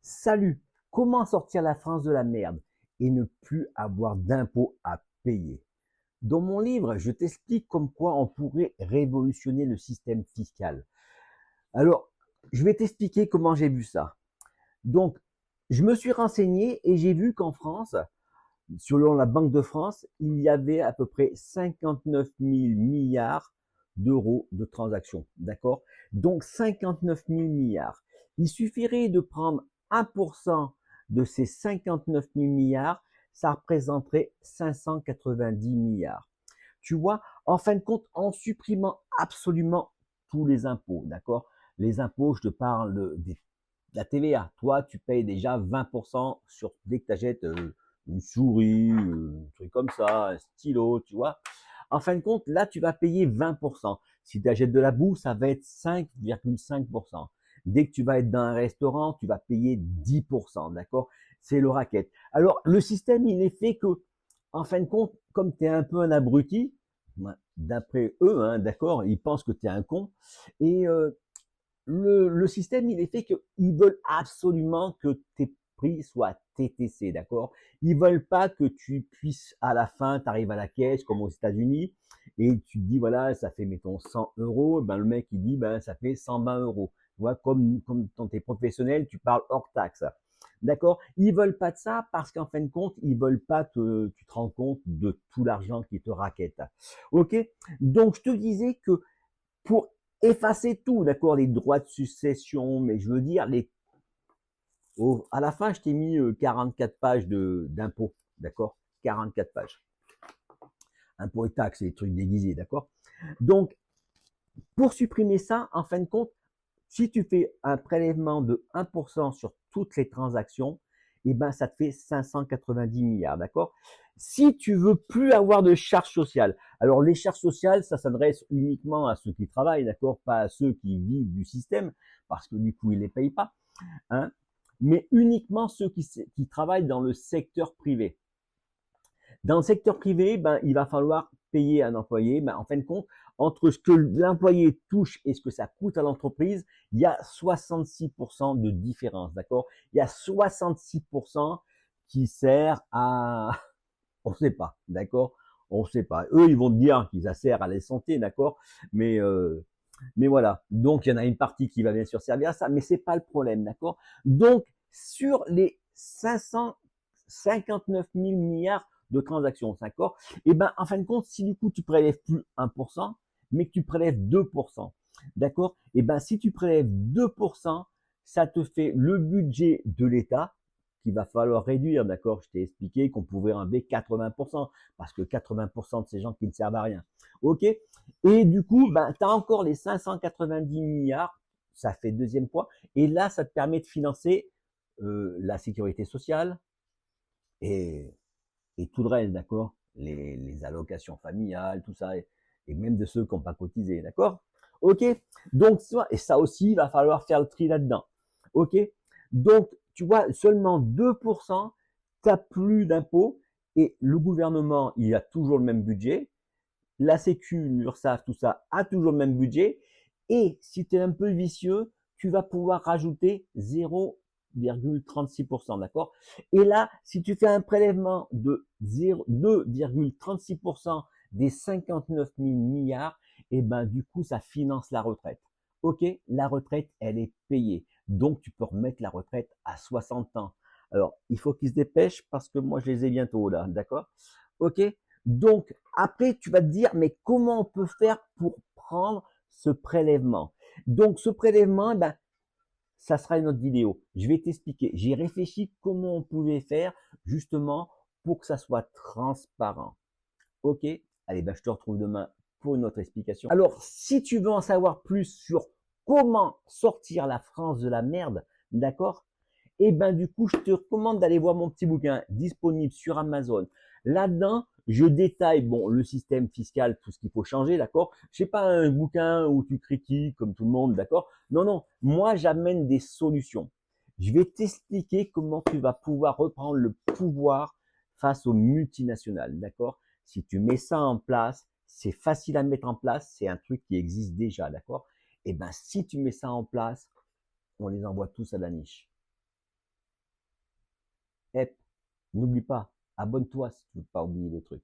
Salut! Comment sortir la France de la merde et ne plus avoir d'impôts à payer? Dans mon livre, je t'explique comme quoi on pourrait révolutionner le système fiscal. Alors, je vais t'expliquer comment j'ai vu ça. Donc, je me suis renseigné et j'ai vu qu'en France, selon la Banque de France, il y avait à peu près 59 000 milliards d'euros de transactions. D'accord? Donc 59 000 milliards. Il suffirait de prendre 1% de ces 59 000 milliards, ça représenterait 590 milliards. Tu vois, en fin de compte, en supprimant absolument tous les impôts, d'accord? Les impôts, je te parle de la TVA. Toi, tu payes déjà 20% sur dès que tu achètes une souris, un truc comme ça, un stylo, tu vois. En fin de compte, là, tu vas payer 20%. Si tu achètes de la bouffe, ça va être 5,5%. Dès que tu vas être dans un restaurant, tu vas payer 10%, d'accord? C'est le racket. Alors, le système, il est fait que, en fin de compte, comme tu es un peu un abruti, d'après eux, hein, d'accord, ils pensent que tu es un con, et le système, il est fait qu'ils veulent absolument que tes prix soient TTC, d'accord? Ils veulent pas que tu puisses, à la fin, tu arrives à la caisse, comme aux États-Unis, et tu te dis, voilà, ça fait, mettons, 100 euros, ben, le mec, il dit, ben, ça fait 120 euros. Tu vois, comme quand tu es professionnel, tu parles hors taxe. D'accord? Ils veulent pas de ça parce qu'en fin de compte, ils veulent pas que tu te rends compte de tout l'argent qui te raquette. Ok? Donc, je te disais que pour effacer tout, d'accord, les droits de succession, mais je veux dire, à la fin, je t'ai mis 44 pages d'impôts, d'accord, 44 pages. Impôts et taxes, les trucs déguisés, d'accord. Donc, pour supprimer ça, en fin de compte, si tu fais un prélèvement de 1% sur toutes les transactions, eh ben, ça te fait 590 milliards, d'accord? Si tu veux plus avoir de charges sociales, alors les charges sociales, ça s'adresse uniquement à ceux qui travaillent, d'accord? Pas à ceux qui vivent du système, parce que du coup, ils les payent pas, hein? Mais uniquement ceux qui travaillent dans le secteur privé. Dans le secteur privé, ben, il va falloir payer un employé. Ben, en fin de compte, entre ce que l'employé touche et ce que ça coûte à l'entreprise, il y a 66% de différence, d'accord? Il y a 66% qui sert à, on ne sait pas, d'accord? On ne sait pas. Eux, ils vont te dire qu'ils servent à la santé, d'accord? Mais voilà. Donc, il y en a une partie qui va bien sûr servir à ça, mais c'est pas le problème, d'accord? Donc, sur les 559 000 milliards de transactions, d'accord? Et ben, en fin de compte, si du coup, tu prélèves plus 1%, mais que tu prélèves 2%, d'accord? Et ben, si tu prélèves 2%, ça te fait le budget de l'État qu'il va falloir réduire, d'accord? Je t'ai expliqué qu'on pouvait enlever 80%, parce que 80% de ces gens qui ne servent à rien. Ok? Et du coup, ben, tu as encore les 590 milliards, ça fait deuxième fois, et là, ça te permet de financer la sécurité sociale et, et tout le reste, d'accord? Les allocations familiales, tout ça, et même de ceux qui n'ont pas cotisé, d'accord? Ok? Donc, et ça aussi, il va falloir faire le tri là-dedans. Ok? Donc, tu vois, seulement 2%, tu n'as plus d'impôts, et le gouvernement, il a toujours le même budget, la Sécu, l'URSSAF, tout ça a toujours le même budget. Et si tu es un peu vicieux, tu vas pouvoir rajouter 0,36%, d'accord? Et là, si tu fais un prélèvement de 2,36% des 59 000 milliards, et ben du coup, ça finance la retraite. Ok, la retraite, elle est payée. Donc, tu peux remettre la retraite à 60 ans. Alors, il faut qu'ils se dépêchent parce que moi, je les ai bientôt là, d'accord? Ok, donc, après, tu vas te dire, mais comment on peut faire pour prendre ce prélèvement? Donc, ce prélèvement, ben, ça sera une autre vidéo. Je vais t'expliquer. J'ai réfléchi comment on pouvait faire justement pour que ça soit transparent. Ok? Allez, ben, je te retrouve demain pour une autre explication. Alors, si tu veux en savoir plus sur comment sortir la France de la merde, d'accord? Et ben du coup, je te recommande d'aller voir mon petit bouquin disponible sur Amazon. Là-dedans, je détaille bon le système fiscal, tout ce qu'il faut changer, d'accord. C'est pas un bouquin où tu critiques comme tout le monde, d'accord. Non, non, moi j'amène des solutions. Je vais t'expliquer comment tu vas pouvoir reprendre le pouvoir face aux multinationales, d'accord. Si tu mets ça en place, c'est facile à mettre en place, c'est un truc qui existe déjà, d'accord. Et ben si tu mets ça en place, on les envoie tous à la niche. Et n'oublie pas, abonne-toi si tu veux pas oublier les trucs.